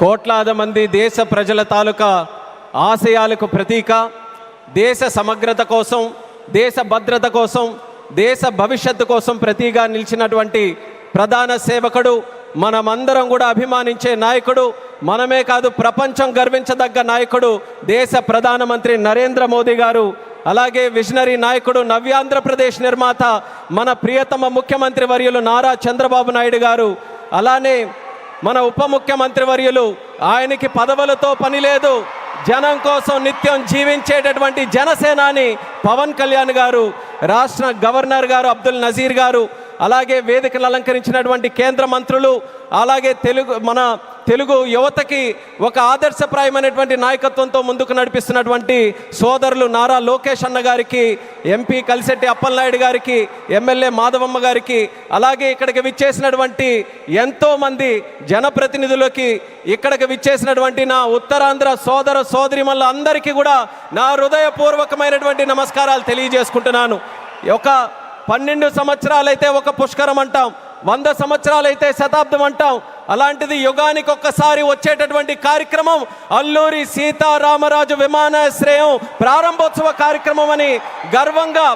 కోట్లాది మంది దేశ ప్రజల తాలూకా ఆశయాలకు ప్రతీక, దేశ సమగ్రత కోసం, దేశ భద్రత కోసం, దేశ భవిష్యత్తు కోసం ప్రతీగా నిలిచినటువంటి ప్రధాన సేవకుడు, మనమందరం కూడా అభిమానించే నాయకుడు, మనమే కాదు ప్రపంచం గర్వించదగ్గ నాయకుడు దేశ ప్రధానమంత్రి నరేంద్ర మోదీ గారు. అలాగే విజనరీ నాయకుడు, నవ్యాంధ్రప్రదేశ్ నిర్మాత మన ప్రియతమ ముఖ్యమంత్రి వర్యులు నారా చంద్రబాబు నాయుడు గారు. అలానే మన ఉప ముఖ్యమంత్రి వర్యులు, ఆయనకి పదవులతో పని లేదు, జనం కోసం నిత్యం జీవించేటటువంటి జనసేనాని పవన్ కళ్యాణ్ గారు, రాష్ట్ర గవర్నర్ గారు అబ్దుల్ నజీర్ గారు, అలాగే వేదికలు అలంకరించినటువంటి కేంద్ర మంత్రులు, అలాగే మన తెలుగు యువతకి ఒక ఆదర్శప్రాయమైనటువంటి నాయకత్వంతో ముందుకు నడిపిస్తున్నటువంటి సోదరులు నారా లోకేష్ అన్న గారికి, ఎంపీ కలిశెట్టి అప్పలనాయుడు గారికి, ఎమ్మెల్యే మాధవమ్మ గారికి, అలాగే ఇక్కడికి విచ్చేసినటువంటి ఎంతోమంది జనప్రతినిధులకి, ఇక్కడికి విచ్చేసినటువంటి నా ఉత్తరాంధ్ర సోదర సోదరిమల్ల అందరికీ కూడా నా హృదయపూర్వకమైనటువంటి నమస్కారాలు తెలియజేసుకుంటున్నాను. ఒక 12 సంవత్సరాలైతే ఒక పుష్కరం అంటాం, 100 సంవత్సరాలైతే శతాబ్దం అంటాం. అలాంటిది యుగానికి ఒక్కసారి వచ్చేటటువంటి కార్యక్రమం అల్లూరి సీతారామరాజు విమానాశ్రయం ప్రారంభోత్సవ కార్యక్రమం అని గర్వంగా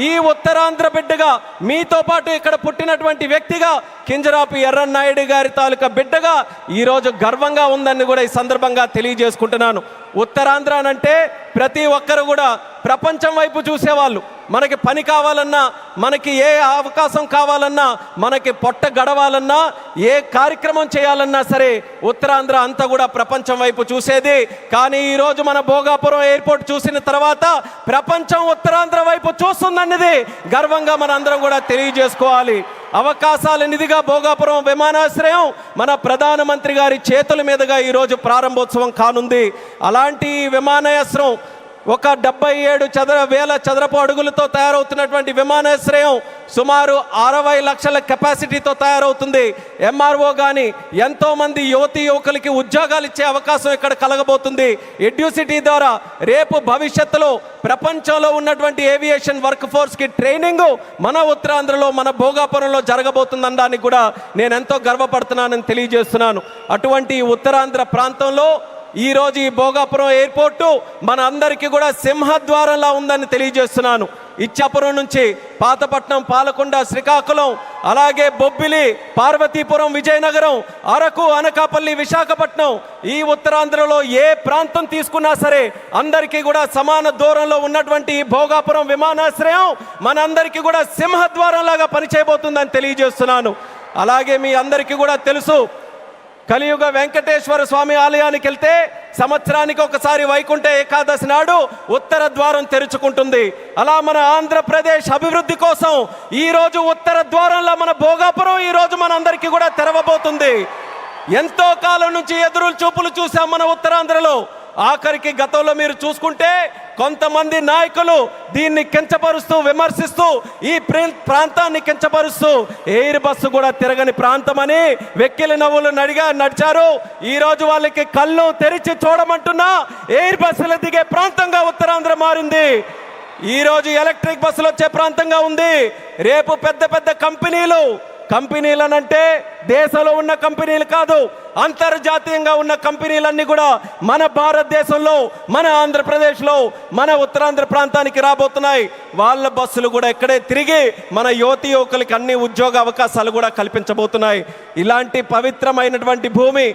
ఈ ఉత్తరాంధ్ర బిడ్డగా, మీతో పాటు ఇక్కడ పుట్టినటువంటి వ్యక్తిగా, కింజరాపు ఎర్రన్నాయుడు గారి తాలూకా బిడ్డగా ఈరోజు గర్వంగా ఉందని కూడా ఈ సందర్భంగా తెలియజేసుకుంటున్నాను. ఉత్తరాంధ్ర అంటే ప్రతి ఒక్కరు కూడా ప్రపంచం వైపు చూసేవాళ్ళు. మనకి పని కావాలన్నా, మనకి ఏ అవకాశం కావాలన్నా, మనకి పొట్ట గడవాలన్నా, ఏ కార్యక్రమం చేయాలన్నా సరే ఉత్తరాంధ్ర అంతా కూడా ప్రపంచం వైపు చూసేది. కానీ ఈరోజు మన భోగాపురం ఎయిర్పోర్ట్ చూసిన తర్వాత ప్రపంచం ఉత్తరాంధ్ర వైపు చూస్తుందన్నది గర్వంగా మన అందరం కూడా తెలియజేసుకోవాలి. అవకాశాల నిధిగా భోగాపురం విమానాశ్రయం మన ప్రధానమంత్రి గారి చేతుల మీదుగా ఈరోజు ప్రారంభోత్సవం కానుంది. అలాంటి విమానాశ్రయం ఒక 77,000 చదరపు అడుగులతో తయారవుతున్నటువంటి విమానాశ్రయం సుమారు 60 లక్షల కెపాసిటీతో తయారవుతుంది. ఎంఆర్ఓ కానీ ఎంతోమంది యువతీ యువకులకి ఉద్యోగాలు ఇచ్చే అవకాశం ఇక్కడ కలగబోతుంది. ఎడ్యూసిటీ ద్వారా రేపు భవిష్యత్తులో ప్రపంచంలో ఉన్నటువంటి ఏవియేషన్ వర్క్ ఫోర్స్కి ట్రైనింగ్ మన ఉత్తరాంధ్రలో, మన భోగాపురంలో జరగబోతుందనడానికి కూడా నేను ఎంతో గర్వపడుతున్నానని తెలియజేస్తున్నాను. అటువంటి ఉత్తరాంధ్ర ప్రాంతంలో ఈరోజు ఈ భోగాపురం ఎయిర్పోర్టు మన అందరికీ కూడా సింహద్వారంలా ఉందని తెలియజేస్తున్నాను. ఇచ్చాపురం నుంచి పాతపట్నం, పాలకొండ, శ్రీకాకుళం, అలాగే బొబ్బిలి, పార్వతీపురం, విజయనగరం, అరకు, అనకాపల్లి, విశాఖపట్నం, ఈ ఉత్తరాంధ్రలో ఏ ప్రాంతం తీసుకున్నా సరే అందరికీ కూడా సమాన దూరంలో ఉన్నటువంటి ఈ భోగాపురం విమానాశ్రయం మనందరికీ కూడా సింహద్వారంలాగా పనిచేయబోతుందని తెలియజేస్తున్నాను. అలాగే మీ అందరికీ కూడా తెలుసు, కలియుగ వెంకటేశ్వర స్వామి ఆలయానికి వెళ్తే సంవత్సరానికి ఒకసారి వైకుంఠ ఏకాదశి నాడు ఉత్తర ద్వారం తెరుచుకుంటుంది. అలా మన ఆంధ్రప్రదేశ్ అభివృద్ధి కోసం ఈరోజు ఉత్తర ద్వారంలో మన భోగాపురం ఈరోజు మనందరికీ కూడా తెరవబోతుంది. ఎంతో కాలం నుంచి ఎదురు చూపులు చూసాం మన ఉత్తరాంధ్రలో. ఆఖరికి గతంలో మీరు చూసుకుంటే కొంతమంది నాయకులు దీన్ని కించపరుస్తూ, విమర్శిస్తూ, ఈ ప్రాంతాన్ని కించపరుస్తూ ఎయిర్ బస్సు కూడా తిరగని ప్రాంతమని వెక్కిలి నవ్వులు నడిచారు. ఈరోజు వాళ్ళకి కళ్ళు తెరిచి చూడమంటున్నా ఎయిర్ బస్సులు దిగే ప్రాంతంగా ఉత్తరాంధ్ర మారింది. ఈరోజు ఎలక్ట్రిక్ బస్సులు వచ్చే ప్రాంతంగా ఉంది. రేపు పెద్ద పెద్ద కంపెనీలనంటే దేశంలో ఉన్న కంపెనీలు కాదు, అంతర్జాతీయంగా ఉన్న కంపెనీలన్నీ కూడా మన భారతదేశంలో, మన ఆంధ్రప్రదేశ్లో, మన ఉత్తరాంధ్ర ప్రాంతానికి రాబోతున్నాయి. వాళ్ళ బస్సులు కూడా ఇక్కడే తిరిగి మన యువతీ యువకులకి అన్ని ఉద్యోగ అవకాశాలు కూడా కల్పించబోతున్నాయి. ఇలాంటి పవిత్రమైనటువంటి భూమి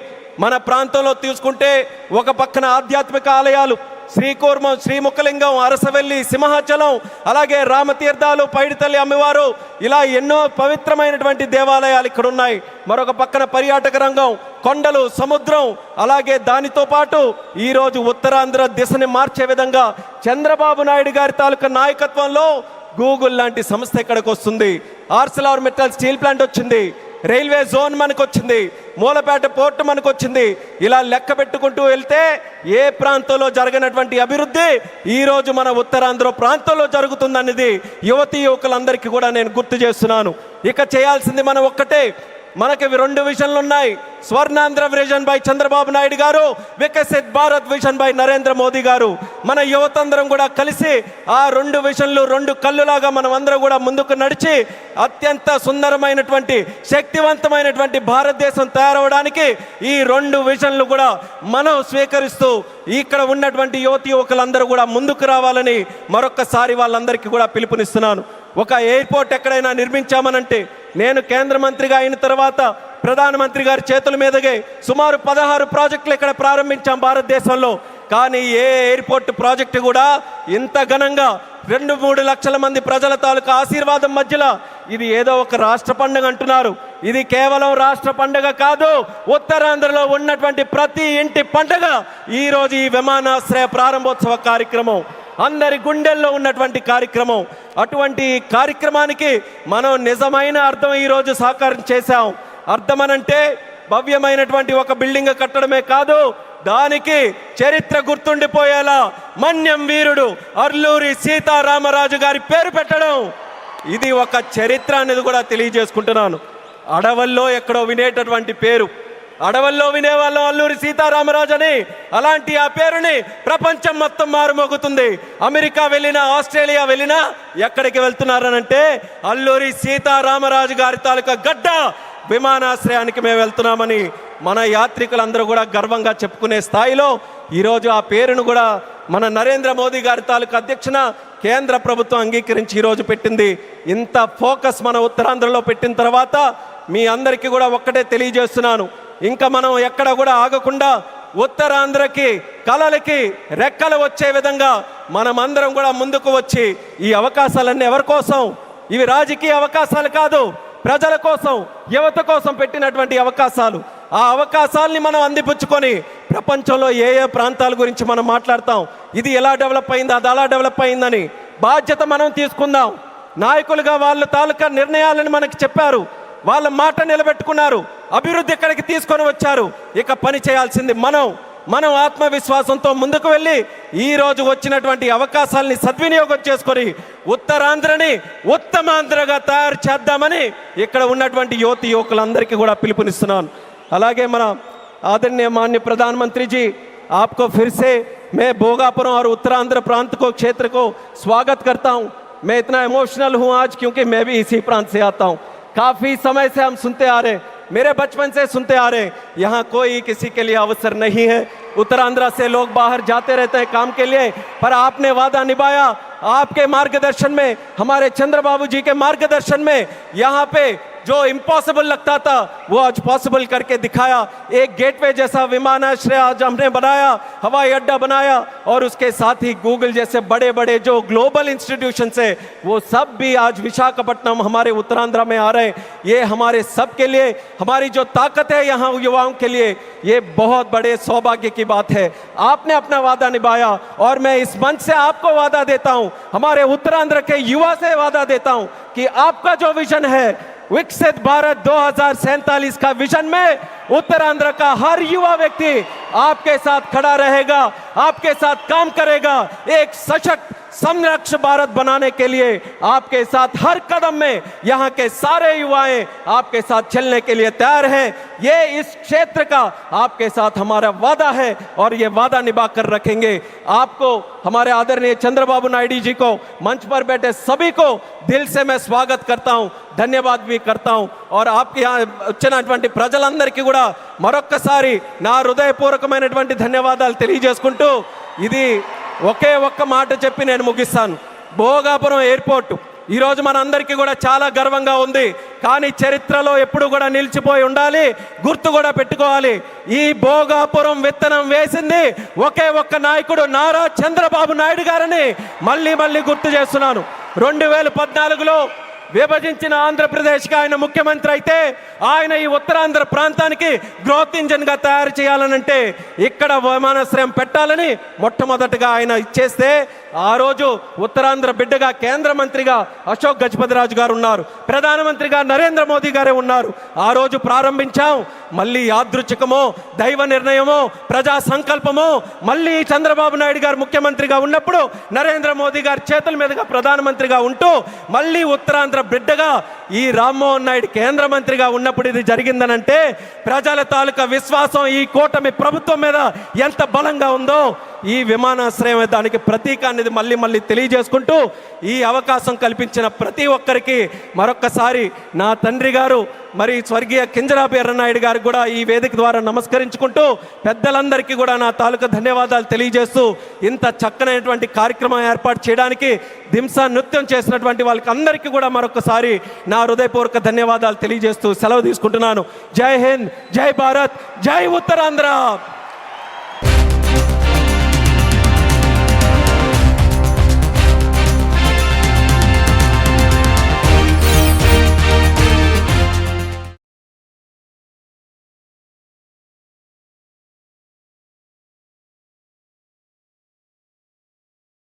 మన ప్రాంతంలో తీసుకుంటే ఒక పక్కన ఆధ్యాత్మిక ఆలయాలు శ్రీకూర్మం, శ్రీముఖలింగం, అరసవెల్లి, సింహాచలం, అలాగే రామతీర్థాలు, పైడితల్లి అమ్మవారు, ఇలా ఎన్నో పవిత్రమైనటువంటి దేవాలయాలు ఇక్కడ ఉన్నాయి. మరొక పక్కన పర్యాటక రంగం, కొండలు, సముద్రం, అలాగే దానితో పాటు ఈరోజు ఉత్తరాంధ్ర దిశని మార్చే విధంగా చంద్రబాబు నాయుడు గారి తాలూకా నాయకత్వంలో గూగుల్ లాంటి సంస్థ ఇక్కడికి వస్తుంది. ఆర్సిలార్ మెటల్ స్టీల్ ప్లాంట్ వచ్చింది, రైల్వే జోన్ మనకు వచ్చింది, మూలపేట పోర్టు మనకు వచ్చింది. ఇలా లెక్క పెట్టుకుంటూ వెళ్తే ఏ ప్రాంతంలో జరగనటువంటి అభివృద్ధి ఈరోజు మన ఉత్తరాంధ్ర ప్రాంతంలో జరుగుతుందనేది యువతీ యువకులందరికీ కూడా నేను గుర్తు చేస్తున్నాను. ఇక చేయాల్సింది మనం ఒక్కటే, మనకి రెండు విజన్లు ఉన్నాయి. స్వర్ణాంధ్ర విజన్ బై చంద్రబాబు నాయుడు గారు, వికసిత్ భారత్ విజన్ బై నరేంద్ర మోదీ గారు. మన యువతందరం కూడా కలిసి ఆ రెండు విజన్లు రెండు కళ్ళులాగా మనం అందరం కూడా ముందుకు నడిచి అత్యంత సుందరమైనటువంటి శక్తివంతమైనటువంటి భారతదేశం తయారవడానికి ఈ రెండు విజన్లు కూడా మనం స్వీకరిస్తూ ఇక్కడ ఉన్నటువంటి యువకులందరూ కూడా ముందుకు రావాలని మరొక్కసారి వాళ్ళందరికీ కూడా పిలుపునిస్తున్నాను. ఒక ఎయిర్పోర్ట్ ఎక్కడైనా నిర్మించామనంటే, నేను కేంద్ర మంత్రిగా అయిన తర్వాత ప్రధానమంత్రి గారి చేతుల మీదుగా సుమారు 16 ప్రాజెక్టులు ఇక్కడ ప్రారంభించాం భారతదేశంలో. కానీ ఏ ఎయిర్పోర్ట్ ప్రాజెక్టు కూడా ఇంత ఘనంగా 2-3 లక్షల మంది ప్రజల తాలూకా ఆశీర్వాదం మధ్యలో ఇది ఏదో ఒక రాష్ట్ర పండుగ అంటున్నారు. ఇది కేవలం రాష్ట్ర పండుగ కాదు, ఉత్తరాంధ్రలో ఉన్నటువంటి ప్రతి ఇంటి పండుగ ఈరోజు ఈ విమానాశ్రయ ప్రారంభోత్సవ కార్యక్రమం, అందరి గుండెల్లో ఉన్నటువంటి కార్యక్రమం. అటువంటి కార్యక్రమానికి మనం నిజమైన అర్థం ఈరోజు సాకారం చేశాం. అర్థమనంటే భవ్యమైనటువంటి ఒక బిల్డింగ్ కట్టడమే కాదు, దానికి చరిత్ర గుర్తుండిపోయేలా మన్యం వీరుడు అల్లూరి సీతారామరాజు గారి పేరు పెట్టడం, ఇది ఒక చరిత్ర అనేది కూడా తెలియజేసుకుంటున్నాను. అడవుల్లో ఎక్కడో వినేటటువంటి పేరు, అడవుల్లో వినేవాళ్ళం అల్లూరి సీతారామరాజు అని. అలాంటి ఆ పేరుని ప్రపంచం మొత్తం మారుమోగుతుంది. అమెరికా వెళ్ళినా, ఆస్ట్రేలియా వెళ్ళినా ఎక్కడికి వెళ్తున్నారనంటే అల్లూరి సీతారామరాజు గారి తాలూకా గడ్డ విమానాశ్రయానికి మేము వెళ్తున్నామని మన యాత్రికులందరూ కూడా గర్వంగా చెప్పుకునే స్థాయిలో ఈరోజు ఆ పేరును కూడా మన నరేంద్ర మోదీ గారి తాలూకా అధ్యక్షన కేంద్ర ప్రభుత్వం అంగీకరించి ఈరోజు పెట్టింది. ఇంత ఫోకస్ మన ఉత్తరాంధ్రలో పెట్టిన తర్వాత మీ అందరికీ కూడా ఒక్కటే తెలియజేస్తున్నాను, ఇంకా మనం ఎక్కడ కూడా ఆగకుండా ఉత్తరాంధ్రకి కళలకి రెక్కలు వచ్చే విధంగా మనమందరం కూడా ముందుకు వచ్చి ఈ అవకాశాలన్నీ ఎవరి కోసం? ఇవి రాజకీయ అవకాశాలు కాదు, ప్రజల కోసం, యువత కోసం పెట్టినటువంటి అవకాశాలు. ఆ అవకాశాలని మనం అందిపుచ్చుకొని ప్రపంచంలో ఏ ఏ ప్రాంతాల గురించి మనం మాట్లాడతాం, ఇది ఎలా డెవలప్ అయింది, అది అలా డెవలప్ అయిందని బాధ్యత మనం తీసుకుందాం. నాయకులుగా వాళ్ళ తాలూకా నిర్ణయాలను మనకి చెప్పారు, వాళ్ళ మాట నిలబెట్టుకున్నారు, అభివృద్ధి ఎక్కడికి తీసుకొని వచ్చారు. ఇక పని చేయాల్సింది మనం ఆత్మవిశ్వాసంతో ముందుకు వెళ్ళి ఈరోజు వచ్చినటువంటి అవకాశాలని సద్వినియోగం చేసుకొని ఉత్తరాంధ్రని ఉత్తమాంధ్రగా తయారు చేద్దామని ఇక్కడ ఉన్నటువంటి యువకులందరికీ కూడా పిలుపునిస్తున్నాను. అలాగే మన आदरणीय माननीय प्रधानमंत्री जी, आपको फिर से मैं भोगापुर और उत्तरांध्र प्रांत को क्षेत्र को स्वागत करता हूं। मैं इतना इमोशनल हूं आज क्योंकि मैं भी इसी प्रांत से आता हूं। काफ़ी समय से हम सुनते आ रहे, मेरे बचपन से सुनते आ रहे, यहाँ कोई किसी के लिए अवसर नहीं है। उत्तरांध्र से लोग बाहर जाते रहते हैं काम के लिए, पर आपने वादा निभाया। आपके मार्गदर्शन में, हमारे चंद्रबाबू जी के मार्गदर्शन में यहाँ पे जो इम्पॉसिबल लगता था वो आज पॉसिबल करके दिखाया। एक गेटवे जैसा विमानाश्रय आज हमने बनाया, हवाई अड्डा बनाया, और उसके साथ ही गूगल जैसे बड़े बड़े जो ग्लोबल इंस्टीट्यूशन है वो सब भी आज विशाखापट्टनम हमारे उत्तरांध्र में आ रहे हैं। ये हमारे सब के लिए, हमारी जो ताकत है यहाँ युवाओं के लिए, ये बहुत बड़े सौभाग्य की बात है। आपने अपना वादा निभाया और मैं इस मंच से आपको वादा देता हूँ, हमारे उत्तरांध्र के युवा से वादा देता हूँ कि आपका जो विजन है विकसित भारत 2047 का विजन में उत्तरांध्र का हर युवा व्यक्ति आपके साथ खड़ा रहेगा, आपके साथ काम करेगा। एक सशक्त समृद्ध भारत बनाने के लिए आपके साथ हर कदम में यहाँ के सारे युवाएं आपके साथ चलने के लिए तैयार हैं। ये इस क्षेत्र का आपके साथ हमारा वादा है और ये वादा निभा कर रखेंगे। आपको, हमारे आदरणीय चंद्रबाबू नायडू जी को, मंच पर बैठे सभी को दिल से मैं स्वागत करता हूँ, ధన్యవాద్ भी करता हूँ। और आपके यहाँ వచ్చినటువంటి ప్రజలందరికీ కూడా మరొక్కసారి నా హృదయపూర్వకమైనటువంటి ధన్యవాదాలు తెలియజేసుకుంటూ ఇది ఒకే ఒక్క మాట చెప్పి నేను ముగిస్తాను. భోగాపురం ఎయిర్పోర్ట్ ఈరోజు మనందరికీ కూడా చాలా గర్వంగా ఉంది, కానీ చరిత్రలో ఎప్పుడు కూడా నిలిచిపోయి ఉండాలి, గుర్తు కూడా పెట్టుకోవాలి. ఈ భోగాపురం విత్తనం వేసింది ఒకే ఒక్క నాయకుడు, నారా చంద్రబాబు నాయుడు గారని మళ్ళీ మళ్ళీ గుర్తు చేస్తున్నాను. 2014లో విభజించిన ఆంధ్రప్రదేశ్కి ఆయన ముఖ్యమంత్రి అయితే ఆయన ఈ ఉత్తరాంధ్ర ప్రాంతానికి గ్రోత్ ఇంజన్గా తయారు చేయాలనంటే ఇక్కడ విమానాశ్రయం పెట్టాలని మొట్టమొదటిగా ఆయన ఇచ్చేస్తే ఆ రోజు ఉత్తరాంధ్ర బిడ్డగా కేంద్ర మంత్రిగా అశోక్ గజపతిరాజు గారు ఉన్నారు, ప్రధానమంత్రిగా నరేంద్ర మోదీ గారే ఉన్నారు. ఆ రోజు ప్రారంభించాం. మళ్ళీ యాదృచ్ఛికమో దైవ నిర్ణయమో ప్రజా సంకల్పమో మళ్ళీ చంద్రబాబు నాయుడు గారు ముఖ్యమంత్రిగా ఉన్నప్పుడు నరేంద్ర మోదీ గారి చేతుల మీదుగా ప్రధానమంత్రిగా ఉంటూ మళ్ళీ ఉత్తరాంధ్ర బిడ్డగా ఈ రామ్మోహన్ నాయుడు కేంద్ర మంత్రిగా ఉన్నప్పుడు ఇది జరిగిందనంటే ప్రజల తాలూకా విశ్వాసం ఈ కూటమి ప్రభుత్వం మీద ఎంత బలంగా ఉందో ఈ విమానాశ్రయం దానికి ప్రతీక అనేది మళ్ళీ తెలియజేసుకుంటూ ఈ అవకాశం కల్పించిన ప్రతి ఒక్కరికి మరొక్కసారి నా తండ్రి గారు మరి స్వర్గీయ కింజరాపు ఎర్రనాయుడు గారికి కూడా ఈ వేదిక ద్వారా నమస్కరించుకుంటూ పెద్దలందరికీ కూడా నా తాలూకా ధన్యవాదాలు తెలియజేస్తూ ఇంత చక్కనైనటువంటి కార్యక్రమం ఏర్పాటు చేయడానికి దింసా నృత్యం చేసినటువంటి వాళ్ళకి అందరికీ కూడా మరొకసారి నా హృదయపూర్వక ధన్యవాదాలు తెలియజేస్తూ సెలవు తీసుకుంటున్నాను. జై హింద్, జై భారత్, జై ఉత్తరాంధ్ర.